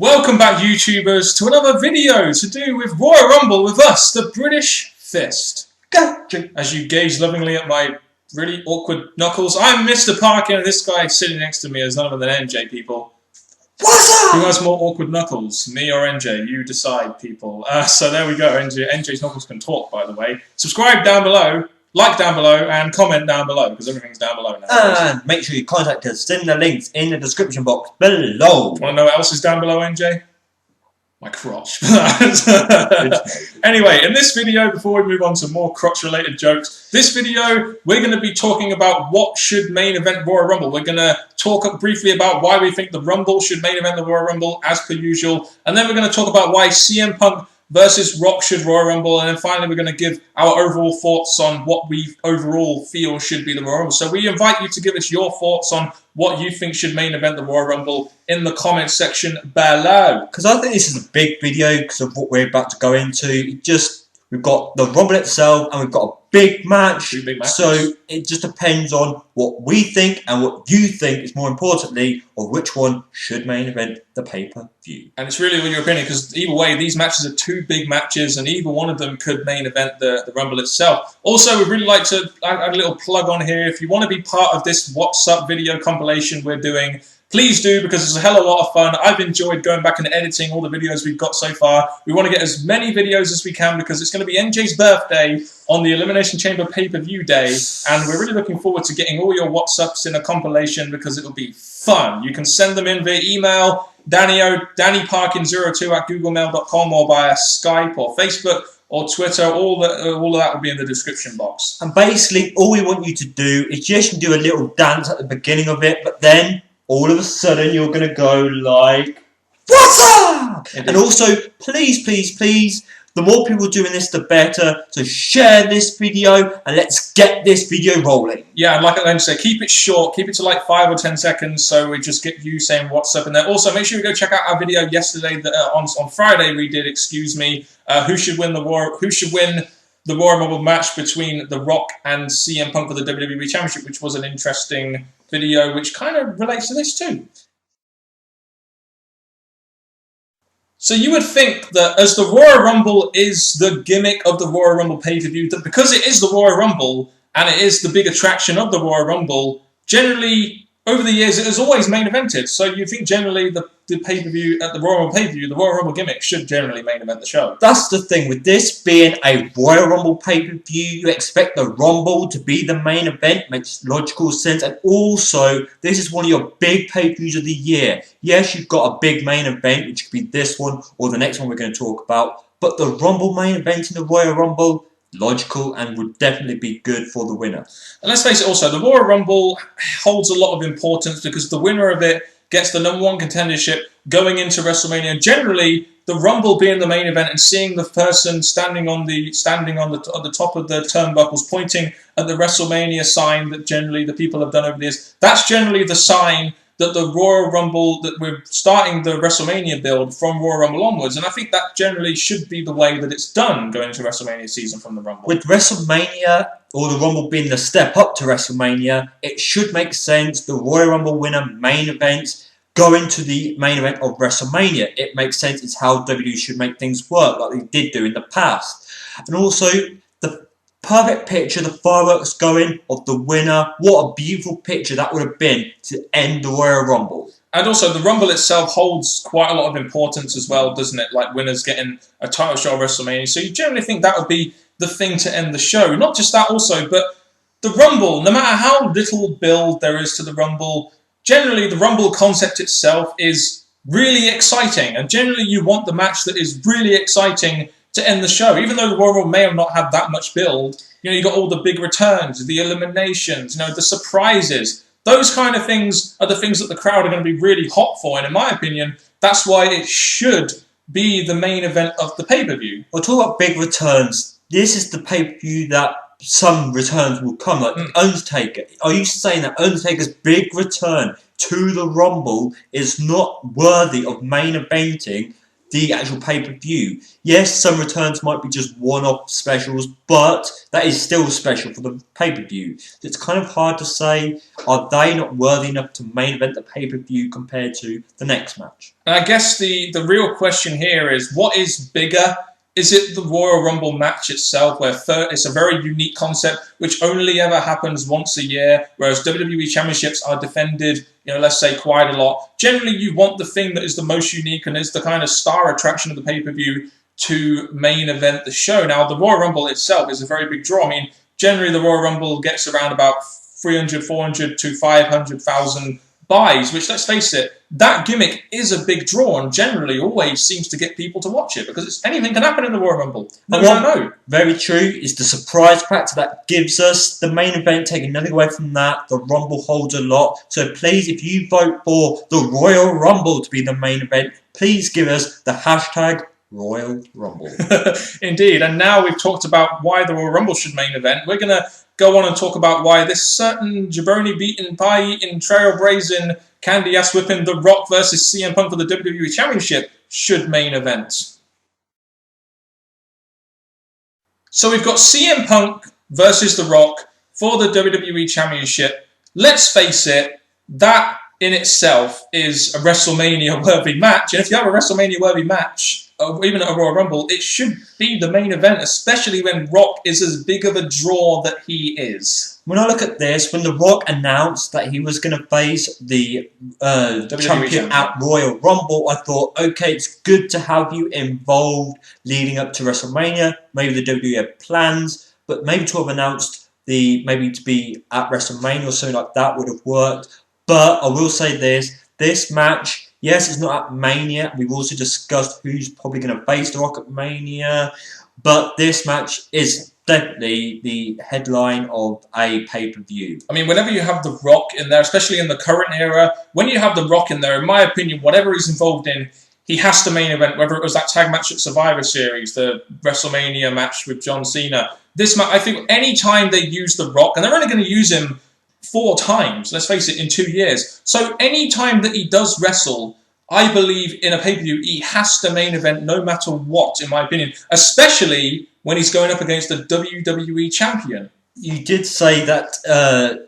Welcome back, YouTubers, to another video to do with Royal Rumble with us, the British Fist. Gotcha. As you gaze lovingly at my really awkward knuckles, I'm Mr. Parkin, and this guy sitting next to me is none other than NJ, people. What's up? Who has more awkward knuckles, me or NJ? You decide, people. So there we go, NJ's knuckles can talk, by the way. Subscribe down below, like down below, and comment down below, because everything's down below now. And make sure you contact us. Send the links in the description box below. Want to know what else is down below, NJ? My crotch. Anyway, in this video, before we move on to more crotch-related jokes, this video, we're going to be talking about what should main event Royal Rumble. We're going to talk briefly about why we think the Rumble should main event the Royal Rumble, as per usual, and then we're going to talk about why CM Punk versus Rock should Royal Rumble, and then finally we're going to give our overall thoughts on what we overall feel should be the Royal Rumble. So we invite you to give us your thoughts on what you think should main event the Royal Rumble in the comments section below. Because I think this is a big video because of what we're about to go into. We've got the Rumble itself and we've got a big match. Two big matches. So it just depends on what we think and what you think is more importantly of which one should main event the pay-per-view. And it's really on your opinion, because either way, these matches are two big matches, and either one of them could main event the Rumble itself. Also, we'd really like to add a little plug on here. If you want to be part of this What's Up video compilation we're doing, please do, because it's a hell of a lot of fun. I've enjoyed going back and editing all the videos we've got so far. We want to get as many videos as we can because it's going to be NJ's birthday on the Elimination Chamber pay-per-view day, and we're really looking forward to getting all your WhatsApps in a compilation because it'll be fun. You can send them in via email, DannyParkin02@googlemail.com, or via Skype or Facebook or Twitter. All of that will be in the description box. And basically, all we want you to do is just do a little dance at the beginning of it, but then all of a sudden you're going to go like, what's up? And also, please, please, please, the more people doing this, the better. So share this video and let's get this video rolling. Yeah, and like I said, keep it short. Keep it to like 5 or 10 seconds so we just get you saying what's up in there. Also, make sure you go check out our video yesterday, that on Friday we did, who should win the Royal Rumble match between The Rock and CM Punk for the WWE Championship, which was an interesting video, which kind of relates to this too. So you would think that as the Royal Rumble is the gimmick of the Royal Rumble pay-per-view, that because it is the Royal Rumble and it is the big attraction of the Royal Rumble, generally over the years it has always main evented. So you think generally the pay-per-view at the Royal Rumble pay-per-view, the Royal Rumble gimmick should generally main event the show. That's the thing, with this being a Royal Rumble pay-per-view, you expect the Rumble to be the main event, makes logical sense, and also, this is one of your big pay-per-views of the year. Yes, you've got a big main event, which could be this one, or the next one we're going to talk about, but the Rumble main event in the Royal Rumble, logical and would definitely be good for the winner. And let's face it also, the Royal Rumble holds a lot of importance because the winner of it gets the #1 contendership going into WrestleMania. Generally, the Rumble being the main event and seeing the person standing on the top of the turnbuckles, pointing at the WrestleMania sign that generally the people have done over the years. That's generally the sign that the Royal Rumble, that we're starting the WrestleMania build from Royal Rumble onwards, and I think that generally should be the way that it's done going into WrestleMania season from the Rumble. With WrestleMania, or the Rumble being the step up to WrestleMania, it should make sense the Royal Rumble winner main events going to the main event of WrestleMania. It makes sense, it's how WWE should make things work, like they did do in the past. And also, the perfect picture, the fireworks going of the winner, what a beautiful picture that would have been to end the Royal Rumble. And also, the Rumble itself holds quite a lot of importance as well, doesn't it? Like winners getting a title shot at WrestleMania. So you generally think that would be the thing to end the show. Not just that also, but the Rumble, no matter how little build there is to the Rumble, generally the Rumble concept itself is really exciting. And generally you want the match that is really exciting to end the show. Even though the Royal Rumble may have not had that much build, you got all the big returns, the eliminations, the surprises. Those kind of things are the things that the crowd are going to be really hot for, and in my opinion, that's why it should be the main event of the pay-per-view. We'll talk about big returns. This is the pay-per-view that some returns will come, like The Undertaker. Are you saying that Undertaker's big return to the Rumble is not worthy of main eventing the actual pay-per-view. Yes, some returns might be just one-off specials, but that is still special for the pay-per-view. So it's kind of hard to say, are they not worthy enough to main event the pay-per-view compared to the next match? And I guess the real question here is, what is bigger? Is it the Royal Rumble match itself, where it's a very unique concept, which only ever happens once a year, whereas WWE Championships are defended, let's say quite a lot. Generally, you want the thing that is the most unique and is the kind of star attraction of the pay-per-view to main event the show. Now, the Royal Rumble itself is a very big draw. I mean, generally the Royal Rumble gets around about 300, 400 to 500,000 buys, which, let's face it, that gimmick is a big draw and generally always seems to get people to watch it because anything can happen in the Royal Rumble. No, don't know. Very true. Is the surprise factor that gives us the main event. Taking nothing away from that, the Rumble holds a lot. So please, if you vote for the Royal Rumble to be the main event, please give us the hashtag Royal Rumble. Indeed. And now we've talked about why the Royal Rumble should main event. We're going to go on and talk about why this certain jabroni beating, pie eating, trailblazing, candy ass whipping The Rock versus CM Punk for the WWE Championship should main event. So we've got CM Punk versus The Rock for the WWE Championship. Let's face it, that in itself is a WrestleMania-worthy match. And if you have a WrestleMania-worthy match, or even at a Royal Rumble, it should be the main event, especially when Rock is as big of a draw that he is. When I look at this, when The Rock announced that he was going to face the champion at Royal Rumble, I thought, okay, it's good to have you involved leading up to WrestleMania. Maybe the WWE had plans, but maybe to have announced maybe to be at WrestleMania or something like that would have worked. But I will say this match, yes, it's not at Mania. We've also discussed who's probably going to face The Rock at Mania. But this match is definitely the headline of a pay-per-view. I mean, whenever you have The Rock in there, especially in the current era, when you have The Rock in there, in my opinion, whatever he's involved in, he has to main event, whether it was that tag match at Survivor Series, the WrestleMania match with John Cena. This match, I think any time they use The Rock, and they're only going to use him 4 times, let's face it, in 2 years. So any time that he does wrestle, I believe in a pay-per-view, he has to main event no matter what, in my opinion. Especially when he's going up against the WWE Champion. You did say that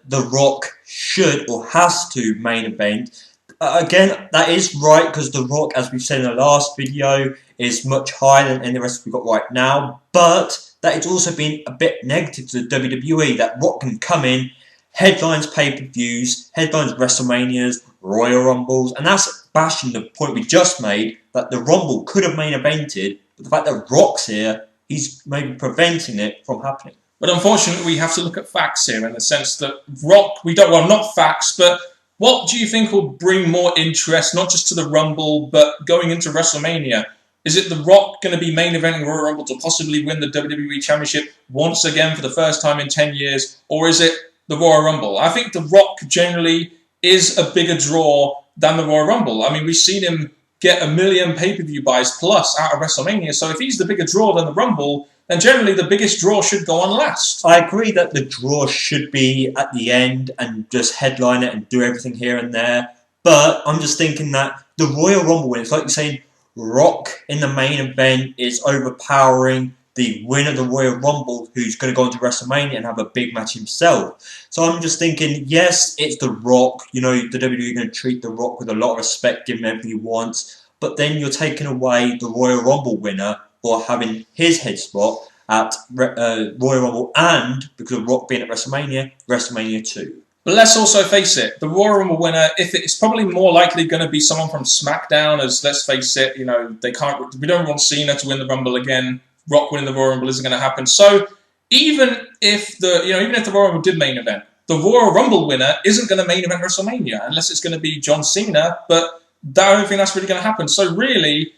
The Rock should or has to main event. Again, that is right, because The Rock, as we've said in the last video, is much higher than any of the rest we've got right now. But that it's also been a bit negative to the WWE, that Rock can come in, headlines pay-per-views, headlines WrestleManias, Royal Rumbles, and that's bashing the point we just made, that the Rumble could have main evented, but the fact that Rock's here, he's maybe preventing it from happening. But unfortunately, we have to look at facts here, in the sense that Rock, not facts, but what do you think will bring more interest, not just to the Rumble, but going into WrestleMania? Is it The Rock going to be main eventing Royal Rumble to possibly win the WWE Championship once again for the first time in 10 years, or is it the Royal Rumble? I think The Rock generally is a bigger draw than the Royal Rumble. I mean, we've seen him get 1 million pay-per-view buys plus out of WrestleMania, so if he's the bigger draw than the Rumble, then generally the biggest draw should go on last. I agree that the draw should be at the end and just headline it and do everything here and there, but I'm just thinking that the Royal Rumble win, it's like you're saying, Rock in the main event is overpowering the winner of the Royal Rumble, who's going to go into WrestleMania and have a big match himself. So I'm just thinking, yes, it's The Rock. The WWE are going to treat The Rock with a lot of respect, give him everything he wants. But then you're taking away the Royal Rumble winner for having his head spot at Royal Rumble, and because of Rock being at WrestleMania 2. But let's also face it, the Royal Rumble winner, if it's probably more likely going to be someone from SmackDown, as let's face it, we don't want Cena to win the Rumble again. Rock winning the Royal Rumble isn't going to happen. So even if the Royal Rumble did main event, the Royal Rumble winner isn't going to main event WrestleMania unless it's going to be John Cena. But I don't think that's really going to happen. So really,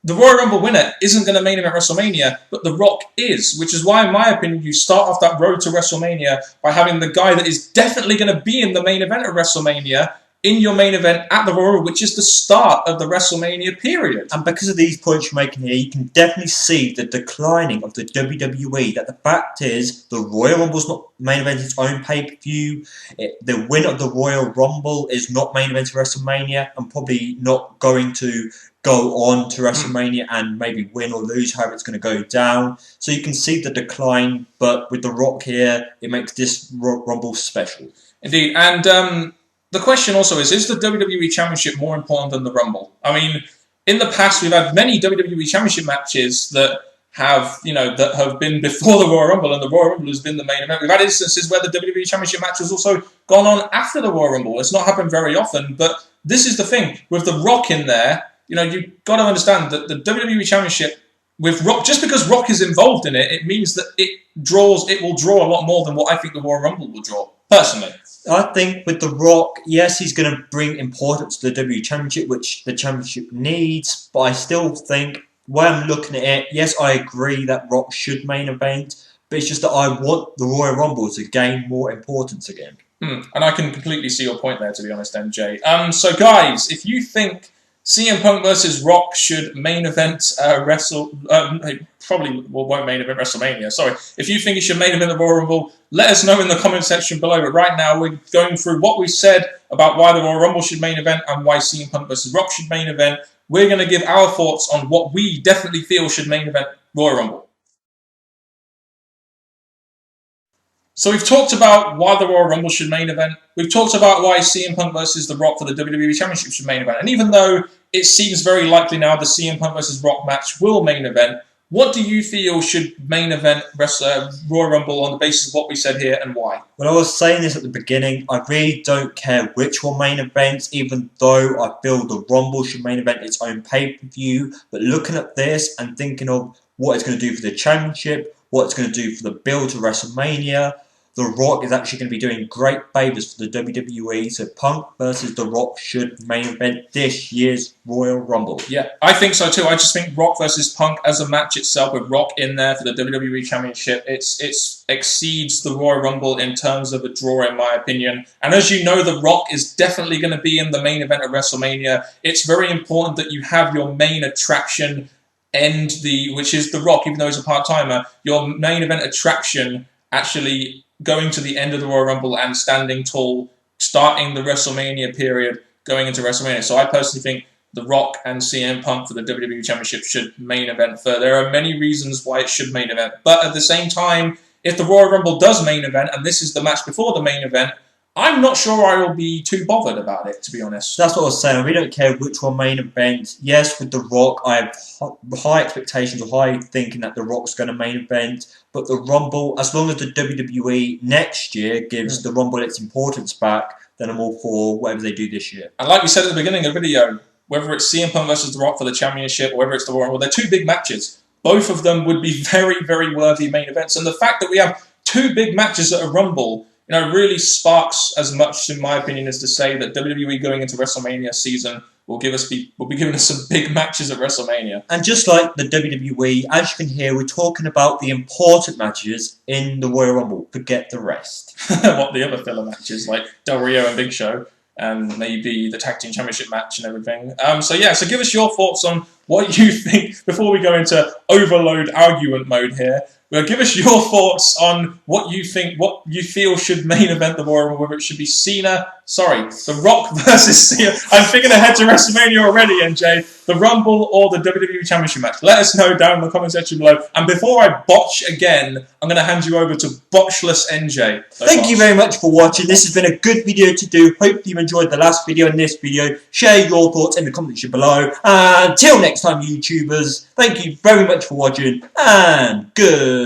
the Royal Rumble winner isn't going to main event WrestleMania, but The Rock is, which is why, in my opinion, you start off that road to WrestleMania by having the guy that is definitely going to be in the main event of WrestleMania in your main event at the Royal Rumble, which is the start of the WrestleMania period. And because of these points you're making here, you can definitely see the declining of the WWE. That the fact is, the Royal Rumble's not main event its own pay-per-view. The win of the Royal Rumble is not main event of WrestleMania, and probably not going to go on to WrestleMania and maybe win or lose, however it's going to go down. So you can see the decline, but with The Rock here, it makes this Rumble special. Indeed, and the question also is the WWE Championship more important than the Rumble? I mean, in the past, we've had many WWE Championship matches that have been before the Royal Rumble, and the Royal Rumble has been the main event. We've had instances where the WWE Championship match has also gone on after the Royal Rumble. It's not happened very often, but this is the thing. With The Rock in there, you've got to understand that the WWE Championship with Rock, just because Rock is involved in it, it means that it will draw a lot more than what I think the Royal Rumble will draw, personally. I think with The Rock, yes, he's going to bring importance to the WWE Championship, which the Championship needs, but I still think, when I'm looking at it, yes, I agree that Rock should main event, but it's just that I want the Royal Rumble to gain more importance again. And I can completely see your point there, to be honest, MJ. So, guys, if you think CM Punk versus Rock should main event probably won't main event WrestleMania. Sorry. If you think it should main event the Royal Rumble, let us know in the comment section below. But right now, we're going through what we said about why the Royal Rumble should main event and why CM Punk versus Rock should main event. We're going to give our thoughts on what we definitely feel should main event Royal Rumble. So we've talked about why the Royal Rumble should main event. We've talked about why CM Punk versus The Rock for the WWE Championship should main event. And even though it seems very likely now the CM Punk versus Rock match will main event, what do you feel should main event Royal Rumble on the basis of what we said here and why? When I was saying this at the beginning, I really don't care which one main events, even though I feel the Rumble should main event its own pay-per-view. But looking at this and thinking of what it's going to do for the championship, what it's going to do for the build to WrestleMania, The Rock is actually going to be doing great favours for the WWE, so Punk versus The Rock should main event this year's Royal Rumble. Yeah, I think so too. I just think Rock versus Punk as a match itself, with Rock in there for the WWE Championship, it exceeds the Royal Rumble in terms of a draw, in my opinion. And as you know, The Rock is definitely going to be in the main event of WrestleMania. It's very important that you have your main attraction which is The Rock, even though he's a part-timer, your main event attraction actually going to the end of the Royal Rumble and standing tall, starting the WrestleMania period, going into WrestleMania. So I personally think The Rock and CM Punk for the WWE Championship should main event. There are many reasons why it should main event. But at the same time, if the Royal Rumble does main event, and this is the match before the main event, I'm not sure I will be too bothered about it, to be honest. That's what I was saying. We don't care which one main event. Yes, with The Rock, I have high expectations or high thinking that The Rock's going to main event. But the Rumble, as long as the WWE next year gives the Rumble its importance back, then I'm all for whatever they do this year. And like we said at the beginning of the video, whether it's CM Punk versus The Rock for the championship or whether it's the Royal Rumble, they're two big matches. Both of them would be very, very worthy main events. And the fact that we have two big matches at a Rumble, really sparks as much, in my opinion, as to say that WWE going into WrestleMania season will be giving us some big matches at WrestleMania. And just like the WWE, as you can hear, we're talking about the important matches in the Royal Rumble. Forget the rest. What, the other filler matches, like Del Rio and Big Show, and maybe the Tag Team Championship match and everything. So give us your thoughts on what you think, before we go into overload argument mode here. Give us your thoughts on what you feel should main event the Royal Rumble, whether it should be The Rock versus Cena. I'm thinking ahead to WrestleMania already, NJ. The Rumble or the WWE Championship match. Let us know down in the comment section below. And before I botch again, I'm going to hand you over to Botchless NJ. Thank you very much for watching. This has been a good video to do. Hopefully you enjoyed the last video and this video. Share your thoughts in the comment section below. Until next time, YouTubers, thank you very much for watching, and good.